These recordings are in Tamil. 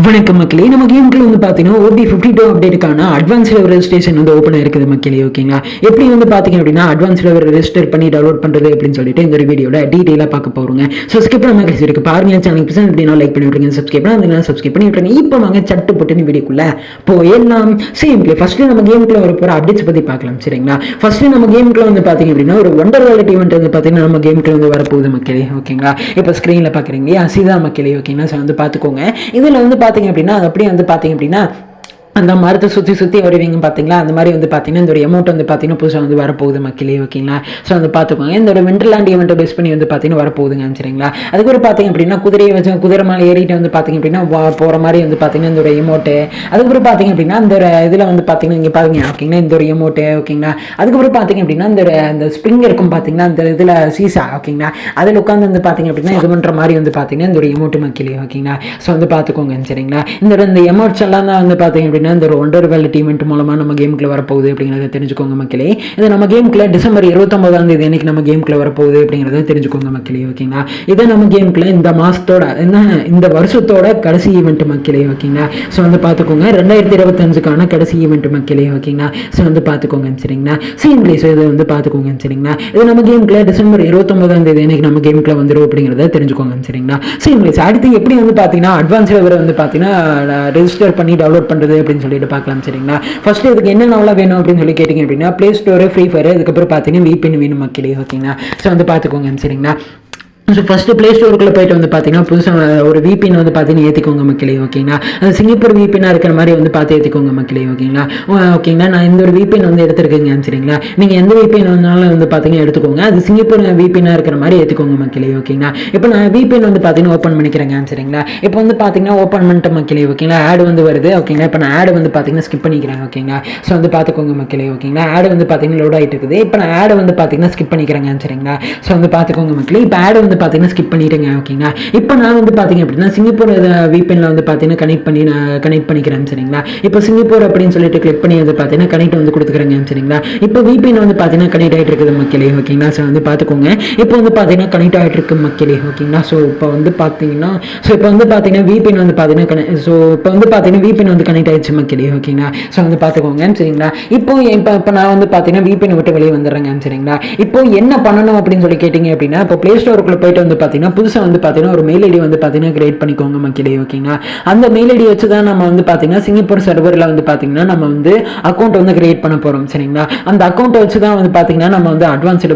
வணக்கம் மக்களே. நம்ம கேமுக்குள்ள வந்து பார்த்தீங்கன்னா OB52 அப்டேட்டுக்கான அட்வான்ஸ் லெவல் ரெஜிஸ்ட்ரேஷன் வந்து ஓப்பன் இருக்குது மக்களே. ஓகேங்களா, எப்படி வந்து பார்த்தீங்க அப்படின்னா அட்வான்ஸ் லெவல் ரெஜிஸ்டர் பண்ணி டவுன்லோட் பண்ணுறது அப்படின்னு சொல்லிட்டு இந்த ஒரு வீடியோட டீட்டெயிலாக பார்க்க போகிறோங்க. ஸோ ஸ்கிப் பண்ண மாதிரி இருக்கு பாருங்க. சேனல் பிடிச்சா அப்படின்னா லைக் பண்ணி விட்டுருங்க, சப்ஸ்கிரைப் பண்ணி சப்ஸ்கிரைப் பண்ணி விட்டுருங்க. இப்போ வாங்க சட்டு போட்டு வீடியோக்குள்ள போயெல்லாம். சிம்பிளி ஃபர்ஸ்ட் நம்ம கேமுக்குள்ள வர போகிற அப்டேட்ஸ் பற்றி பார்க்கலாம். சரிங்களா, ஃபர்ஸ்ட் நம்ம கேமுக்குள்ள வந்து பார்த்தீங்க அப்படின்னா ஒரு ஒண்டர் வேலட் ஈவெண்ட் வந்து பார்த்தீங்கன்னா நம்ம கேமுக்குள்ள வந்து வரப்போகுது மக்களே. ஓகேங்களா, இப்போ ஸ்க்ரீனில் பார்க்குறீங்க அசிதா மக்களே. ஓகேங்களா, ஸோ வந்து பார்த்துக்கோங்க. இதில் வந்து பார்த்தீங்க அப்படின்னா அப்படியே வந்து பார்த்தீங்க அப்படின்னா அந்த மரத்தை சுற்றி வருவீங்க பார்த்தீங்களா, அந்த மாதிரி வந்து பார்த்தீங்கன்னா இந்த ஒரு அமௌண்ட் வந்து பார்த்தீங்கன்னா புதுசாக வந்து வரப்போகுது மக்களே. ஓகேங்களா, ஸோ வந்து பார்த்துக்கோங்க. இந்த ஒரு விண்டர்லாண்ட் ஈவெண்ட்டை பேஸ் பண்ணி வந்து பார்த்தீங்கன்னா வரப்போகுதுங்க. சரிங்களா, அதுக்கு ஒரு பார்த்தீங்க அப்படின்னா குதிரையை வச்சு குதிரை மேலே ஏறிட்டு வந்து பார்த்தீங்க அப்படின்னா போகிற மாதிரி வந்து பார்த்தீங்கன்னா இந்த ஒரு எமௌண்ட்டு. அதுக்கப்புறம் பார்த்தீங்க அப்படின்னா இந்த ஒரு இதில் வந்து பார்த்தீங்கன்னா இங்கே பாருங்க. ஓகேங்களா, இந்த ஒரு எமௌண்ட்டு. ஓகேங்களா, அதுக்கப்புறம் பார்த்தீங்க அப்படின்னா இந்த ஸ்ப்ரிங் இருக்கும் பார்த்தீங்கன்னா இந்த இதில் சீசா. ஓகேங்களா, அதில் உட்காந்து வந்து பார்த்தீங்க அப்படின்னா இது பண்ணுற மாதிரி வந்து பார்த்தீங்கன்னா இந்த ஒரு எமௌண்ட் மக்களே. ஓகேங்களா, ஸோ வந்து பார்த்துக்கோங்க. சரிங்களா, இந்த எமௌண்ட்ஸ் எல்லாம் தான் வந்து பார்த்தீங்க அப்படின்னா இந்த ஒரு ஒண்டர் வேலட் ஈவெண்ட் மூலமாக நம்ம கேமுக்குள்ள வரப்போகுது அப்படிங்கிறத தெரிஞ்சுக்கோங்க மக்களே. இது நம்ம கேமுக்குள்ள டிசம்பர் 29ஆம் தேதி அன்னைக்கு நம்ம கேமுக்குள்ள வரப்போகுது அப்படிங்கிறத தெரிஞ்சுக்கோங்க மக்களே. ஓகேங்களா, இதை நம்ம கேமுக்குள்ள இந்த மாதத்தோட இந்த வருஷத்தோட கடைசி ஈவெண்ட் மக்களே. ஓகேங்களா, ஸோ வந்து பார்த்துக்கோங்க. 2025க்கான கடைசி ஈவெண்ட் மக்களே. ஓகேங்களா, ஸோ வந்து பார்த்துக்கோங்க. சரிங்களா, சிம்பிளி ஸோ இதை வந்து பார்த்துக்கோங்க. சரிங்களா, இது நம்ம கேமுக்குள்ள டிசம்பர் 29ஆம் தேதி அன்னைக்கு நம்ம கேமுக்குள்ள வந்துடும் அப்படிங்கிறத தெரிஞ்சுக்கோங்க. சரிங்களா, சிம்பிளி அடுத்து எப்படி வந்து பார்த்தீங்கன்னா அட்வான்ஸ் லெவல் வந்து பார்த்தீங்கன்னா ரெஜிஸ்டர் பண்ணி டவுன்லோட் பண்ணுறது அப்படின்னு சொல்லிட்டு பார்க்கலாம். சரிங்களா, ஃபர்ஸ்ட் இதுக்கு என்னென்னலாம் வேணும் அப்படின்னு சொல்லி கேட்டிங்க அப்படின்னா ப்ளே ஸ்டோரு, ஃப்ரீ ஃபயர், அதுக்கப்புறம் பார்த்தீங்கன்னா VPN வேணும் மக்களே. ஓகேங்களா, ஸோ வந்து பார்த்துக்கோங்க. சரிங்களா, ஸோ ஃபஸ்ட்டு ப்ளே ஸ்டோருக்குள்ளே போய்ட்டு வந்து பார்த்தீங்கன்னா புதுசாக ஒரு VPN வந்து பார்த்தீங்கன்னா ஏற்றிக்கோங்க மக்களே. ஓகேங்களா, அது சிங்கப்பூர் VPN இருக்கிற மாதிரி வந்து பார்த்து ஏற்றிக்கோங்க மக்களே. ஓகேங்களா, ஓகேங்களா, நான் இந்த ஒரு VPN வந்து எடுத்துருக்கேங்க. சரிங்களா, நீங்கள் எந்த VPN வந்தாலும் வந்து பார்த்தீங்கன்னா எடுத்துக்கோங்க. அது சிங்கப்பூர் VPN இருக்கிற மாதிரி ஏற்றிக்கோங்க மக்களே. ஓகேங்களா, இப்போ நான் VPN வந்து பார்த்தீங்கன்னா ஓப்பன் பண்ணிக்கிறேங்க. சரிங்களா, இப்போ வந்து பார்த்தீங்கன்னா ஓப்பன் பண்ணிட்ட மக்களே. ஓகேங்களா, ஆட் வந்து வருது. ஓகேங்களா, இப்போ நான் ஆட் வந்து பார்த்தீங்கன்னா ஸ்கிப் பண்ணிக்கிறேன். ஓகேங்களா, ஸோ வந்து பார்த்துக்கோங்க மக்களே. ஓகேங்களா, ஆட் வந்து பார்த்தீங்கன்னா லோட் ஆகிட்டு இருக்குது. இப்போ நான் ஆட் வந்து பார்த்தீங்கன்னா ஸ்கிப் பண்ணிக்கிறேங்க. சரிங்களா, ஸோ வந்து பார்த்துக்கோங்க மக்களே. இப்போ ஆட் வந்து பார்த்தீங்கன்னா ஸ்கிப் பண்ணிட்டேங்க. ஓகேங்களா, இப்போ நான் வந்து பார்த்தீங்க அப்படின்னா சிங்கப்பூர் VPNல வந்து பார்த்தீங்கன்னா கனெக்ட் பண்ணிக்கிறேன். சரிங்களா, இப்போ சிங்கப்பூர் அப்படின்னு சொல்லிட்டு கிளிக் பண்ணி வந்து பார்த்தீங்கன்னா கனெக்ட் வந்து கொடுத்துக்கிறேங்க. சரிங்களா, இப்போ VPN வந்து பார்த்தீங்கன்னா கனெக்ட் ஆகிட்டு இருக்குது மக்களே. ஓகேங்களா, ஸோ வந்து பார்த்துக்கோங்க. இப்போ வந்து பார்த்தீங்கன்னா கனெக்ட் ஆகிட்டு இருக்கு மக்களே. ஓகேங்களா, ஸோ இப்போ வந்து பார்த்தீங்கன்னா VPN வந்து பார்த்தீங்கன்னா VPN வந்து கனெக்ட் ஆயிடுச்சு மக்களே. ஓகேங்களா, ஸோ வந்து பார்த்துக்கோங்க. சரிங்களா, இப்போ நான் வந்து பார்த்தீங்கன்னா VPN விட்டு வெளியே வந்துடுறேங்க. சரிங்களா, இப்போ என்ன பண்ணணும் அப்படின்னு சொல்லி கேட்டிங்க அப்படின்னா இப்போ ப்ளே ஸ்டோருக்குள்ள போயிட்டு வந்து பார்த்தீங்கன்னா புதுசாக வந்து பார்த்தீங்கன்னா ஒரு மெயில் ஐடி வந்து பார்த்தீங்கன்னா கிரியேட் பண்ணிக்கோங்க மக்களே. ஓகேங்களா, அந்த மெயில் ஐடி வச்சு தான் நம்ம வந்து பார்த்தீங்கன்னா சிங்கப்பூர் சர்வரில் வந்து பார்த்தீங்கன்னா நம்ம வந்து அக்கௌண்ட் வந்து கிரியேட் பண்ண போகிறோம். சரிங்களா, அந்த அக்கௌண்ட்டை வச்சு தான் வந்து பார்த்தீங்கன்னா நம்ம வந்து அட்வான்ஸ்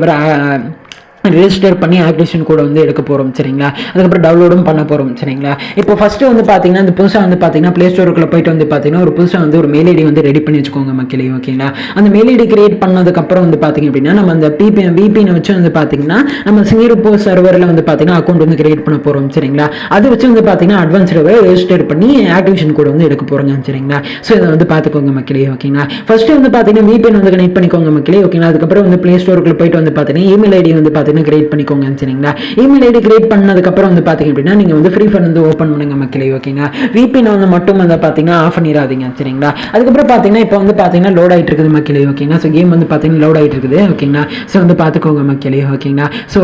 ரெஜிஸ்டர் பண்ணி ஆக்டிவேஷன் கூட வந்து எடுக்க போகிறோம். சரிங்களா, அதுக்கப்புறம் டவுன்லோடும் பண்ண போகிறோம். சரிங்களா, இப்போ ஃபஸ்ட்டு வந்து பார்த்தீங்கன்னா இந்த புதுசாக வந்து பார்த்தீங்கன்னா ப்ளே ஸ்டோருக்குள்ளே போயிட்டு வந்து பார்த்தீங்கன்னா ஒரு புதுசாக வந்து ஒரு மெயில் ஐடி வந்து ரெடி பண்ணி வச்சுக்கோங்க மக்களே. ஓகேங்களா, அந்த மெயில் ஐடி கிரியேட் பண்ணதுக்கப்புறம் வந்து பார்த்தீங்க அப்படின்னா நம்ம அந்த VPN வச்சு வந்து பார்த்தீங்கன்னா நம்ம சிங்கப்பூர் சர்வரில் வந்து பார்த்தீங்கன்னா அக்கௌண்ட் வந்து கிரியேட் பண்ண போகிறோம். சரிங்களா, அதை வச்சு வந்து பார்த்தீங்கன்னா அட்வான்ஸ் ரெஜிஸ்டர் பண்ணி ஆக்டிவேஷன் கூட வந்து எடுக்க போகிறோங்க. சரிங்களா, ஸோ இதை வந்து பார்த்துக்கோங்க மக்களே. ஓகேங்களா, ஃபஸ்ட்டு வந்து பார்த்தீங்கன்னா VPN வந்து கனெக்ட் பண்ணிக்கோங்க மக்களே. ஓகேங்களா, அதுக்கப்புறம் வந்து ப்ளே ஸ்டோருக்குள்ளே போயிட்டு வந்து பார்த்தீங்கன்னா இமெயில் ஐடி வந்து பார்த்தீங்கன்னா கிரியேட் பண்ணிக்கோங்க. சரிங்களா, இமெயில் ஐடி கிரியேட் பண்ணதுக்கு அப்புறம் வந்து பாத்தீங்க அப்படின்னா நீங்க வந்து ஃப்ரீ ஃபயர் வந்து ஓபன் பண்ணுங்க மக்களே. ஓகேங்களா, VPN வந்து மட்டும் வந்து பாத்தீங்கன்னா ஆஃப் பண்ணிடாதீங்க. சரிங்களா, அதுக்கப்புறம் பாத்தீங்கன்னா இப்போ வந்து பாத்தீங்கன்னா லோட் ஆயிட்டு இருக்குது மக்களே. ஓகேங்களா, ஸோ கேம் வந்து பாத்தீங்கன்னா லோட் ஆயிட்டு இருக்குது. ஓகேங்களா, ஸோ வந்து பாத்துக்கோங்க மக்களே. ஓகேங்களா, ஸோ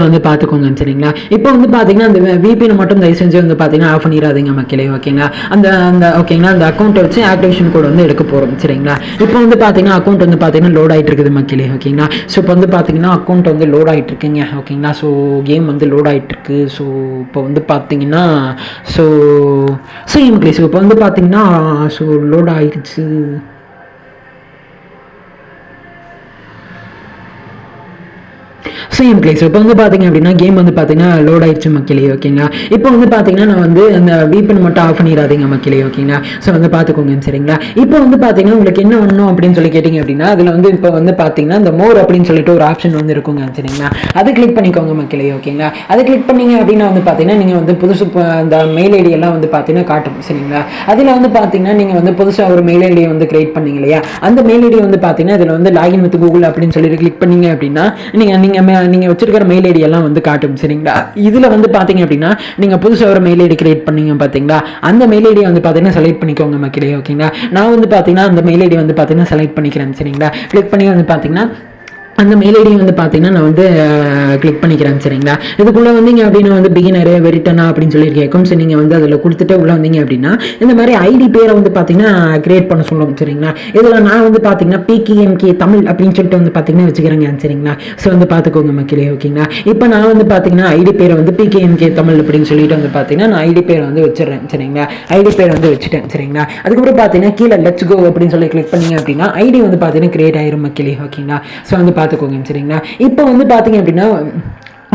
வந்து பார்த்துக்கோங்க. சரிங்களா, இப்போ வந்து பார்த்தீங்கன்னா அந்த VPN மட்டும் தயவு செஞ்சு வந்து பார்த்தீங்கன்னா ஆஃப் பண்ணிடாதீங்க மக்களே. ஓகேங்களா, ஓகேங்களா அந்த அக்கௌண்ட்டை வச்சு ஆக்டிவேஷன் கோட் வந்து எடுக்க போகிறோம். சரிங்களா, இப்போ வந்து பார்த்தீங்கன்னா அக்கௌண்ட் வந்து பார்த்தீங்கன்னா லோட் ஆகிட்டு இருக்குது மக்களே. ஓகேங்களா, ஸோ இப்போ வந்து பார்த்தீங்கன்னா அக்கௌண்ட் வந்து லோட் ஆகிட்டு இருக்குங்க. ஓகேங்களா, ஸோ கேம் வந்து லோட் ஆகிட்டு இருக்கு. ஸோ இப்போ வந்து பார்த்தீங்கன்னா ஸோ மக்களே ஸோ இப்போ வந்து பார்த்தீங்கன்னா ஸோ லோட் ஆகிடுச்சு. சேம் பிளேஸ் இப்போ வந்து பார்த்தீங்க அப்படின்னா கேம் வந்து பார்த்தீங்கன்னா லோட் ஆயிடுச்சு மக்களே. ஓகேங்களா, இப்போ வந்து பார்த்தீங்கன்னா நான் வந்து அந்த VPN மட்டும் ஆஃப் பண்ணிடாதீங்க மக்களே. ஓகேங்களா, ஸோ வந்து பார்த்துக்கோங்க. சரிங்களா, இப்போ வந்து பார்த்தீங்கன்னா உங்களுக்கு என்ன பண்ணணும் அப்படின்னு சொல்லி கேட்டிங்க அப்படின்னா அதில் வந்து இப்போ வந்து பார்த்தீங்கன்னா இந்த மோர் அப்படின்னு சொல்லிட்டு ஒரு ஆப்ஷன் வந்து இருக்குங்க. சரிங்களா, அது கிளிக் பண்ணிக்கோங்க மக்களே. ஓகேங்களா, அது கிளிக் பண்ணீங்க அப்படின்னா வந்து பார்த்தீங்கன்னா நீங்கள் வந்து புதுசு அந்த மெயில் ஐடி எல்லாம் வந்து பார்த்தீங்கன்னா காட்டும். சரிங்களா, அதில் வந்து பார்த்தீங்கன்னா நீங்கள் வந்து புதுசாக ஒரு மெயில் ஐடியை வந்து கிரியேட் பண்ணீங்க இல்லையா, அந்த மெயில் ஐடி வந்து பார்த்தீங்கன்னா இதில் வந்து லாகின் வித் கூகுள் அப்படின்னு சொல்லிட்டு கிளிக் பண்ணீங்க அப்படின்னா நீங்கள் வச்சிருக்கிற மெயில் ஐடி எல்லாம் வந்து காட்டும். சரிங்களா, இதில் வந்து பார்த்தீங்க அப்படின்னா நீங்கள் புதுசாக ஒரு மெயில் ஐடி கிரியேட் பண்ணீங்க பார்த்தீங்களா, அந்த மெயில் ஐடி வந்து பார்த்தீங்கன்னா செலக்ட் பண்ணிக்கோங்க மக்களே. ஓகேங்களா, நான் வந்து பார்த்தீங்கன்னா அந்த மெயில் ஐடி வந்து பார்த்தீங்கன்னா செலக்ட் பண்ணிக்கிறேன். சரிங்களா, கிளிக் பண்ணி வந்து பார்த்தீங்கன்னா அந்த மெயில் ஐடி வந்து பார்த்தீங்கன்னா நான் வந்து கிளிக் பண்ணிக்கிறேன் சரிங்களா. இதுக்குள்ளே வந்தீங்க அப்படின்னா வந்து பிகினர் வெரிட்டனா அப்படின்னு சொல்லி கேட்கும். ஸோ நீங்கள் வந்து அதில் கொடுத்துட்டு உள்ளே வந்தீங்க அப்படின்னா இந்த மாதிரி ஐடி பேரை வந்து பார்த்தீங்கன்னா கிரியேட் பண்ண சொல்லுவோம் சரிங்களா. இதில் நான் வந்து பார்த்தீங்கன்னா பிகேஎம்கே தமிழ் அப்படின்னு சொல்லிட்டு வந்து பார்த்தீங்கன்னா வச்சுக்கிறேங்க சரிங்களா. ஸோ வந்து பார்த்துக்கோங்க மக்களே ஓகேங்களா. இப்போ நான் வந்து பார்த்தீங்கன்னா ஐடி பேரை வந்து பிகேஎம்கே தமிழ் அப்படின்னு சொல்லிட்டு வந்து பார்த்தீங்கன்னா நான் ஐடி பேரை வந்து வச்சிடறேன் சரிங்களா. ஐடி பேரை வந்து வச்சுட்டேன் சரிங்களா. அதுக்கப்புறம் பார்த்தீங்கன்னா கீழே லெட்ஸ் கோ அப்படின்னு சொல்லி கிளிக் பண்ணீங்க அப்படின்னா ஐடி வந்து பார்த்தீங்கன்னா கிரியேட் ஆயிரும் மக்களே ஓகேங்களா. ஸோ வந்து பார்த்துக்கோங்க சரிங்களா. இப்போ வந்து பார்த்தீங்க அப்படின்னா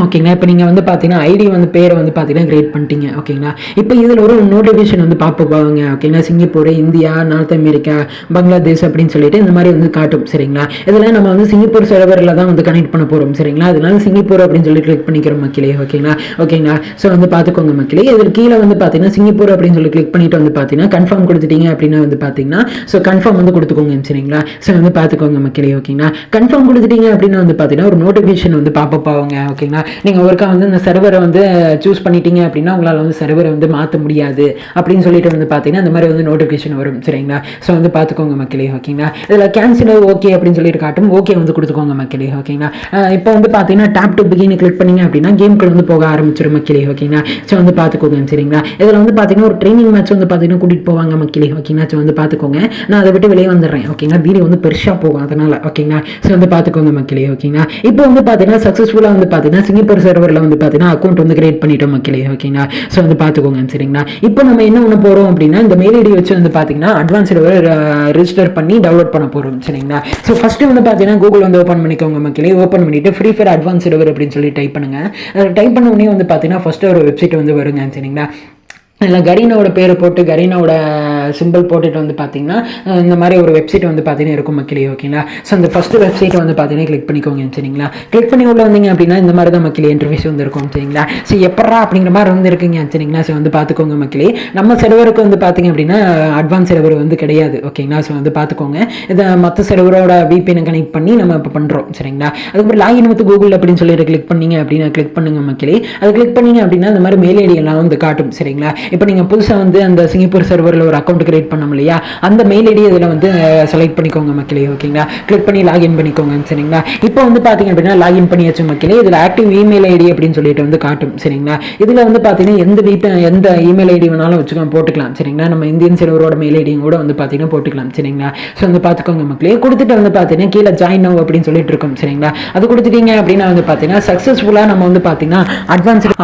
ஓகேங்களா. இப்போ நீங்கள் வந்து பார்த்தீங்கன்னா ஐடி வந்து பேரை வந்து பார்த்தீங்கன்னா கிரியேட் பண்ணிட்டீங்க ஓகேங்களா. இப்போ இதில் ஒரு நோட்டிஃபிகேஷன் வந்து பார்ப்பாங்க ஓகேங்களா. Singapore, India, north America, Bangladesh அப்படின்னு சொல்லிட்டு இந்த மாதிரி வந்து காட்டும் சரிங்களா. இதில் நம்ம வந்து சிங்கப்பூர் சர்வரில் தான் வந்து கனெக்ட் பண்ண போகிறோம் சரிங்களா. அதனால சிங்கப்பூர் அப்படின்னு சொல்லி கிளிக் பண்ணிக்கிறோம் மக்களே ஓகேங்களா. ஸோ வந்து பார்த்துக்கோங்க மக்களே. இதில் கீழே வந்து பார்த்தீங்கன்னா சிங்கப்பூர் அப்படின்னு சொல்லி கிளிக் பண்ணிட்டு வந்து பார்த்தீங்கன்னா கன்ஃபார்ம் கொடுத்துட்டீங்க அப்படின்னா வந்து பார்த்தீங்கன்னா ஸோ கன்ஃபார்ம் வந்து கொடுத்துக்கோங்க சரிங்களா. ஸோ வந்து பார்த்துக்கோங்க மக்களே ஓகேங்களா. கன்ஃபார்ம் கொடுத்துட்டீங்க அப்படின்னா வந்து பார்த்தீங்கன்னா ஒரு நோட்டிஃபிகேஷன் வந்து பார்ப்பாங்க ஓகேங்களா. நீங்கள் ஒருக்கா வந்து இந்த சர்வரை வந்து சூஸ் பண்ணிட்டீங்க அப்படின்னா உங்களால் வந்து சர்வரை வந்து மாற்ற முடியாது அப்படின்னு சொல்லிட்டு வந்து பார்த்தீங்கன்னா இந்த மாதிரி வந்து நோட்டிஃபிகேஷன் வரும் சரிங்களா. ஸோ வந்து பார்த்துக்கோங்க மக்களே ஓகேங்களா. இதில் கேன்சல் ஓகே அப்படின்னு சொல்லிட்டு காட்டும். ஓகே வந்து கொடுத்துக்கோங்க மக்களே ஓகேங்களா. இப்போ வந்து பார்த்தீங்கன்னா டேப் டு பிகின் கிளிக் பண்ணிங்க அப்படின்னா கேம்குள்ள வந்து போக ஆரம்பிச்சிடும் மக்களே ஓகேங்களா. ஸோ வந்து பார்த்துக்கோங்க சரிங்களா. இதில் வந்து பார்த்தீங்கன்னா ஒரு ட்ரைனிங் மேட்ச் வந்து பார்த்தீங்கன்னா கூட்டிகிட்டு போவாங்க மக்களே ஓகேங்களா. ஸோ வந்து பார்த்துக்கோங்க. நான் அதை விட்டு வெளியே வந்துடுறேன் ஓகேங்களா. வீடியோ வந்து பெருசாக போகும் அதனால் ஓகேங்களா. ஸோ வந்து பார்த்துக்கோங்க மக்களே ஓகேங்களா. இப்போ வந்து பார்த்தீங்கன்னா சக்ஸஸ்ஃபுல்லாக வந்து பார்த்தீங்கன்னா சிங்கப்பூர் சர்வரில் வந்து பார்த்தீங்கன்னா அக்கௌண்ட் வந்து கிரியேட் பண்ணிட்டோம் மக்களே ஓகேங்களா. ஸோ வந்து பார்த்துக்கோங்க சரிங்களா. இப்போ நம்ம என்ன பண்ண போகிறோம் அப்படின்னா இந்த மெயில் ஐடி வச்சு வந்து பார்த்தீங்கன்னா அட்வான்ஸ் சர்வர் ரெஜிஸ்டர் பண்ணி டவுன்லோட் பண்ண போகிறோம் சரிங்களா. ஸோ ஃபஸ்ட்டு வந்து பார்த்தீங்கன்னா கூகுள் வந்து ஓப்பன் பண்ணிக்கோங்க மக்களே. ஓப்பன் பண்ணிட்டு ஃப்ரீ ஃபயர் அட்வான்ஸ் சர்வர் அப்படின்னு சொல்லி டைப் பண்ணுங்க. டைப் பண்ண உடனே வந்து பார்த்தீங்கன்னா ஃபஸ்ட்டு ஒரு வெப்சைட் வந்து வருங்க சரிங்களா. இல்லை கரீனாவோட பேரை போட்டு கரீனாவோட சிம்பிள் போட்டுட்டு வந்து பார்த்தீங்கன்னா இந்த மாதிரி ஒரு வெப்சைட் வந்து பார்த்தீங்கன்னா இருக்கும் மக்களே ஓகேங்களா. ஸோ அந்த ஃபஸ்ட்டு வெப்சைட்டை வந்து பார்த்தீங்கன்னா கிளிக் பண்ணிக்கோங்க சரிங்களா. கிளிக் பண்ணி உள்ள வந்தீங்க அப்படின்னா இந்த மாதிரி தான் மக்களே இன்டர்ஃபேஸ் வந்து இருக்கும் சரிங்களா. ஸோ எப்படா அப்படிங்கிற மாதிரி வந்து இருக்குங்க சரிங்களா. ஸோ வந்து பார்த்துக்கோங்க மக்களே. நம்ம சர்வருக்கு வந்து பார்த்தீங்க அப்படின்னா அட்வான்ஸ் சர்வர் வந்து கிடையாது ஓகேங்களா. ஸோ வந்து பார்த்துக்கோங்க. இதை மற்ற சர்வரோட விபிஎனை கனெக்ட் பண்ணி நம்ம இப்போ பண்ணுறோம் சரிங்களா. அதுக்கப்புறம் லாகின் வித் கூகுள் அப்படின்னு சொல்லிட்டு கிளிக் பண்ணீங்க அப்படின்னா கிளிக் பண்ணுங்க மக்களே. அது கிளிக் பண்ணீங்க அப்படின்னா இந்த மாதிரி மெயில் ஐடி எல்லாம் வந்து காட்டும் சரிங்களா. இப்போ நீங்கள் புதுசாக வந்து அந்த சிங்கப்பூர் சர்வரில் ஒரு அக்கௌண்ட் கிரியேட் பண்ணோம் இல்லையா, அந்த மெயில் ஐடி இதில் வந்து செலக்ட் பண்ணிக்கோங்க மக்களே ஓகேங்களா. கிளிக் பண்ணி லாகின் பண்ணிக்கோங்க சரிங்களா. இப்போ வந்து பார்த்தீங்க அப்படின்னா லாகின் பண்ணியாச்சு மக்களே. இதில் ஆக்டிவ் இமெயில் ஐடி அப்படின்னு சொல்லிட்டு வந்து காட்டும் சரிங்களா. இதில் வந்து பார்த்தீங்கன்னா எந்த இமெயில் ஐடி வேணாலும் வச்சுக்கலாம் போட்டுக்கலாம் சரிங்களா. நம்ம இந்தியன் சர்வரோட மெயில் ஐடியும் கூட வந்து பார்த்தீங்கன்னா போட்டுக்கலாம் சரிங்களா. ஸோ வந்து பார்த்துக்கோங்க மக்களே. கொடுத்துட்டு வந்து பார்த்தீங்கன்னா கீழே ஜாயின் நவ் அப்படின்னு சொல்லிட்டு இருக்கும் சரிங்களா. அது கொடுத்துட்டீங்க அப்படின்னா வந்து பார்த்தீங்கன்னா சக்ஸஸ்ஃபுல்லாக நம்ம வந்து பார்த்தீங்கன்னா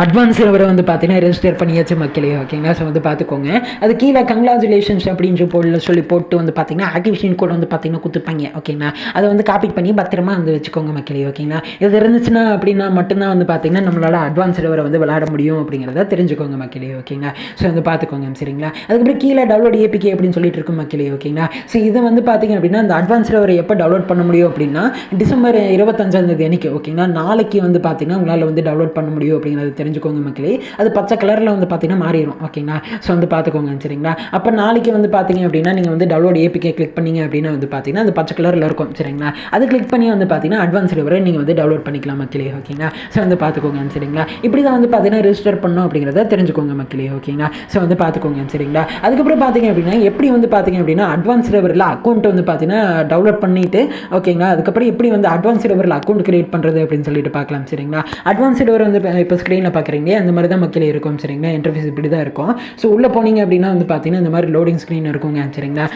அட்வான்ஸ் சர்வரை வந்து பார்த்தீங்கன்னா ரெஜிஸ்டர் பண்ணியாச்சு மக்களே ஓகேங்களா. ஸோ வந்து பார்த்துக்கோங்க. அது கீழே கங்க்ராச்சுலேஷன்ஸ் அப்படின்னு சொல்லி போட்டு வந்து பார்த்தீங்கன்னா ஆக்டிவேஷன் கோட் வந்து பார்த்தீங்கன்னா கொடுத்துப்பாங்க ஓகேங்களா. அதை வந்து காப்பி பண்ணி பத்திரமா வந்து வச்சுக்கோங்க மக்களே ஓகேங்களா. இது இருந்துச்சுன்னா அப்படின்னா மட்டும்தான் வந்து பார்த்தீங்கன்னா நம்மளால அட்வான்ஸ் சர்வரை வந்து விளையாட முடியும் அப்படிங்கிறத தெரிஞ்சுக்கோங்க மக்களே ஓகேங்களா. ஸோ வந்து பார்த்துக்கோங்க சரிங்களா. அதுக்கப்புறம் கீழே டவுன்லோட் ஏபிகே அப்படின்னு சொல்லிட்டு இருக்கும் மக்களே ஓகேங்களா. ஸோ இதை வந்து பார்த்தீங்க அப்படின்னா இந்த அட்வான்ஸ் சர்வரை எப்போ டவுன்லோட் பண்ண முடியும் அப்படின்னா டிசம்பர் 25 அன்னைக்கு ஓகேங்களா. நாளைக்கு வந்து பார்த்தீங்கன்னா உங்களால் வந்து டவுன்லோட் பண்ண முடியும் அப்படிங்கிறத தெரிஞ்சுக்கோங்க மக்களே. அது பச்சை கலரில் வந்து பார்த்தீங்கன்னா மாறிடும் ஓகேங்களா. ஸோ வந்து பார்த்துக்கோங்க சரிங்களா. அப்போ நாளைக்கு வந்து பார்த்தீங்க அப்படின்னா நீங்கள் வந்து டவுன்லோட் ஏபிகே கிளிக் பண்ணீங்க அப்படின்னா வந்து பார்த்தீங்கன்னா அது பச்சை கலரில் இருக்கும் சரிங்களா. அது கிளிக் பண்ணி வந்து பார்த்தீங்கன்னா அட்வான்ஸ் சர்வரை நீங்கள் வந்து டவுன்லோட் பண்ணிக்கலாம் மக்களே ஓகேங்களா. ஸோ வந்து பார்த்துக்கோங்க சரிங்களா. இப்படி தான் வந்து பார்த்தீங்கன்னா ரெஜிஸ்டர் பண்ணணும் அப்படிங்கிறத தெரிஞ்சுக்கோங்க மக்களே ஓகேங்களா. ஸோ வந்து பார்த்துக்கோங்க சரிங்களா. அதுக்கப்புறம் பார்த்தீங்க அப்படின்னா எப்படி வந்து பார்த்தீங்க அப்படின்னா அட்வான்ஸ் சர்வரில் அக்கௌண்ட் வந்து பார்த்தீங்கன்னா டவுன்லோட் பண்ணிட்டு ஓகேங்களா. அதுக்கப்புறம் எப்படி வந்து அட்வான்ஸ் சர்வரில் அக்கௌண்ட் கிரியேட் பண்ணுறது அப்படின்னு சொல்லிட்டு பார்க்கலாம் சரிங்களா. அட்வான்ஸ் சர்வர் வந்து இப்போ ஸ்க்ரீனில் பார்க்குறீங்க அந்த மாதிரி தான் மக்களே இருக்கும் சரிங்களா. இன்டர்ஃபேஸ் இப்படி தான் இருக்கும். ஸோ உள்ளே போனீங்க அப்படின்னா வந்து பார்த்தீங்கன்னா இந்த மாதிரி லோடிங் ஸ்க்ரீன் இருக்குங்க சரிங்களா.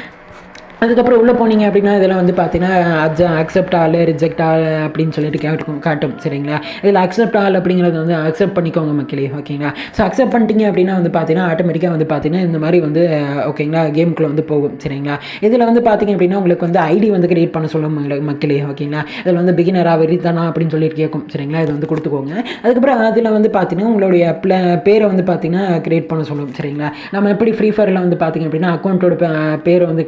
அதுக்கப்புறம் உள்ளே போனீங்க அப்படின்னா இதில் வந்து பார்த்தீங்கன்னா அக்செப்ட் ஆல் ரிஜெக்ட் ஆல் அப்படின்னு சொல்லிட்டு காட்டும் சரிங்களா. இதில் அக்செப்ட் ஆல் அப்படிங்கிறது வந்து அக்செப்ட் பண்ணிக்கோங்க மக்களே ஓகேங்களா. ஸோ அக்செப்ட் பண்ணிட்டீங்க அப்படின்னா வந்து பார்த்தீங்கன்னா ஆட்டோமேட்டிக்காக வந்து பார்த்தீங்கன்னா இந்த மாதிரி வந்து ஓகேங்களா கேமுக்குள்ளே வந்து போகும் சரிங்களா. இதில் வந்து பார்த்தீங்க அப்படின்னா உங்களுக்கு வந்து ஐடி வந்து கிரியேட் பண்ண சொல்லும் மக்களே ஓகேங்களா. இதில் வந்து பிகினரா வெரிதானா அப்படின்னு சொல்லிட்டு கேட்கும் சரிங்களா. இது வந்து கொடுத்துக்கோங்க. அதுக்கப்புறம் அதில் வந்து பார்த்தீங்கன்னா உங்களுடைய பேரை வந்து பார்த்தீங்கன்னா கிரியேட் பண்ண சொல்லும் சரிங்களா. நம்ம எப்படி ஃப்ரீ ஃபயரில் வந்து பார்த்தீங்க அப்படின்னா அக்கௌண்ட்டோட பேரை வந்து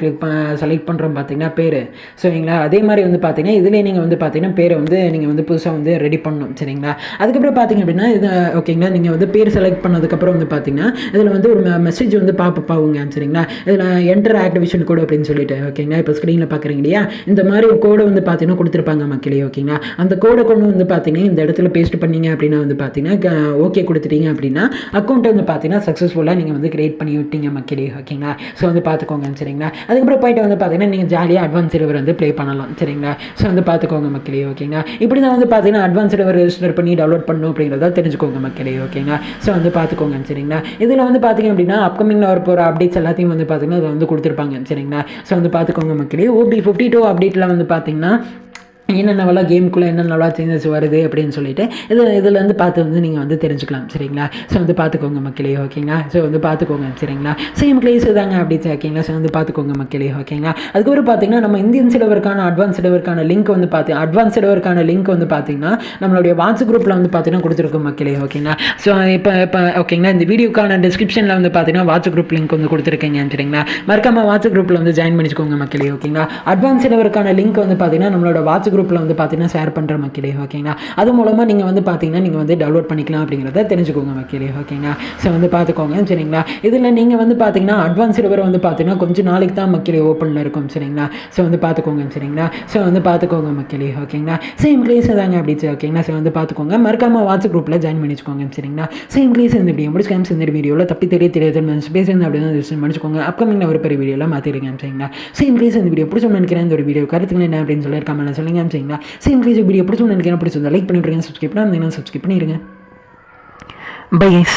செலக்ட் பண்ணுறோம் பார்த்தீங்கன்னா பேர் சரிங்களா. அதே மாதிரி வந்து பார்த்தீங்கன்னா இதிலே நீங்கள் வந்து பார்த்தீங்கன்னா பேரை வந்து நீங்கள் வந்து புதுசாக வந்து ரெடி பண்ணணும் சரிங்களா. அதுக்கப்புறம் பார்த்தீங்க அப்படின்னா இது ஓகேங்களா. நீங்கள் வந்து பேர் செலக்ட் பண்ணதுக்கப்புறம் வந்து பார்த்தீங்கன்னா இதில் வந்து ஒரு மெசேஜ் வந்து பாப்பாங்க சரிங்களா. இதில் என்டர் ஆக்டிவேஷன் கோடு அப்படின்னு சொல்லிட்டு ஓகேங்களா. இப்போ ஸ்க்ரீனில் பார்க்குறீங்க இல்லையா, இந்த மாதிரி கோடை வந்து பார்த்தீங்கன்னா கொடுத்துருப்பாங்க மக்களே ஓகேங்களா. அந்த கோடை கொண்டு வந்து பார்த்தீங்கன்னா இந்த இடத்துல பேஸ்ட் பண்ணீங்க அப்படின்னா வந்து பார்த்தீங்கன்னா ஓகே கொடுத்துட்டீங்க அப்படின்னா அக்கௌண்ட்டை வந்து பார்த்தீங்கன்னா சக்ஸஸ்ஃபுல்லாக நீங்கள் வந்து கிரியேட் பண்ணி விட்டீங்க மக்களே ஓகேங்களா. ஸோ வந்து பார்த்துக்கோங்க சரிங்களா. அதுக்கப்புறம் போயிட்டு வந்து பார்த்தீங்கன்னா நீங்கள் ஜாலியாக அட்வான்ஸ் சர்வர் வந்து ப்ளே பண்ணலாம் சரிங்களா. ஸோ வந்து பார்த்துக்கோங்க மக்களே ஓகேங்களா. இப்படி தான் வந்து பார்த்தீங்கன்னா அட்வான்ஸ் சர்வர் ரெஜிஸ்டர் பண்ணி டவுன்லோட் பண்ணணும் அப்படிங்கிறத தெரிஞ்சுக்கோங்க மக்களே ஓகேங்களா. ஸோ வந்து பார்த்துக்கோங்க சரிங்களா. இதில் வந்து பார்த்தீங்க அப்படின்னா அப்கமிங்கில் வர போகிற அப்டேட்ஸ் எல்லாத்தையும் வந்து பார்த்தீங்கன்னா இதில் வந்து கொடுத்துருப்பாங்க சரிங்களா. ஸோ வந்து பார்த்துக்கோங்க மக்களே. OB52 அப்டேட்டில் வந்து பார்த்தீங்கன்னா என்னென்னவெல்லாம் கேமுக்குள்ளே என்னென்னவெல்லாம் சேஞ்சஸ் வருது அப்படின்னு சொல்லிட்டு இதில் வந்து பார்த்து வந்து நீங்கள் வந்து தெரிஞ்சுக்கலாம் சரிங்களா. ஸோ வந்து பார்த்துக்கோங்க மக்களே ஓகேங்களா. ஸோ வந்து பார்த்துக்கோங்க சரிங்களா. சேம் கிளேஸ் தாங்க அப்படி ஓகேங்களா. ஸோ வந்து பார்த்துக்கோங்க மக்களே ஓகேங்களா. அதுக்கப்புறம் பார்த்தீங்கன்னா நம்ம இந்தியன் சர்வருக்கான அட்வான்ஸ் சர்வருக்கான லிங்க் வந்து அட்வான்ஸ் சர்வருக்கான லிங்க் வந்து பார்த்தீங்கன்னா நம்மளுடைய வாட்ஸ்அப் குரூப்பில் வந்து பார்த்தீங்கன்னா கொடுத்துருக்கோம் மக்களே ஓகேங்களா. ஸோ இப்போ ஓகேங்களா இந்த வீடியோக்கான டிஸ்கிரிப்ஷனில் வந்து பார்த்தீங்கன்னா வாட்ஸ்அப் குரூப் லிங்க் வந்து கொடுத்துருக்கீங்க சரிங்களா. மறக்காமல் வாட்ஸ்அப் குரூப்பில் வந்து ஜாயின் பண்ணிக்கோங்க மக்களே ஓகேங்களா. அட்வான்ஸ் சர்வருக்கான லிங்க் வந்து பார்த்தீங்கன்னா நம்மளோட வாட்ஸ்அப் குரூப்பில் வந்து பார்த்தீங்கன்னா ஷேர் பண்ணுற மக்களே ஓகேங்களா. அது மூலமாக நீங்கள் வந்து பார்த்தீங்கன்னா நீங்கள் வந்து டவுன்லோட் பண்ணிக்கலாம் அப்படிங்கிறத தெரிஞ்சுக்கோங்க மக்களே ஓகேங்களா. ஸோ வந்து பார்த்துக்கோங்க சரிங்களா. இதில் நீங்கள் வந்து பார்த்தீங்கன்னா அட்வான்ஸ் சர்வர் வந்து பார்த்தீங்கன்னா கொஞ்சம் நாளைக்கு தான் மக்களே ஓப்பனில் இருக்கும் சரிங்களா. ஸோ வந்து பார்த்துக்கோங்க சரிங்களா. ஸோ வந்து பார்த்துக்கோங்க மக்களே ஓகேங்களா. சேம் பிளேஸ் தாங்க அப்படி ஓகேங்களா. ஸோ வந்து பார்த்துக்கோங்க மறக்காமல் வாட்ஸ்அப் குரூப்பில் ஜாயின் பண்ணிச்சுக்கோங்க சரிங்களா. சேம் பிளேஸ் இந்த வீடியோ முடிச்சு இந்த வீடியோவில் தப்பி தெரியாது பேச அப்படின்னு முடிச்சுக்கோங்க. அப்கமிங்கில் ஒரு பெரிய வீடியோவில் மாற்றிருக்கேன் சரிங்களா. சேம் பிளேஸ் இந்த வீடியோ பிடிச்சோம்னு நினைக்கிறேன். இந்த ஒரு வீடியோ கருத்துக்கள் என்ன அப்படின்னு சொல்லியிருக்காம சொல்லுங்க சரிங்களா. சேம் ப்ளீஸ் வீடியோ பிடிச்சோன்னு நினைக்கிறேன். பிடிச்சிருந்தா லைக் பண்ணிவிடுங்க. சப்ஸ்கிரைப் பண்ணால் சப்ஸ்கிரைப் பண்ணிடுங்க. Bye guys.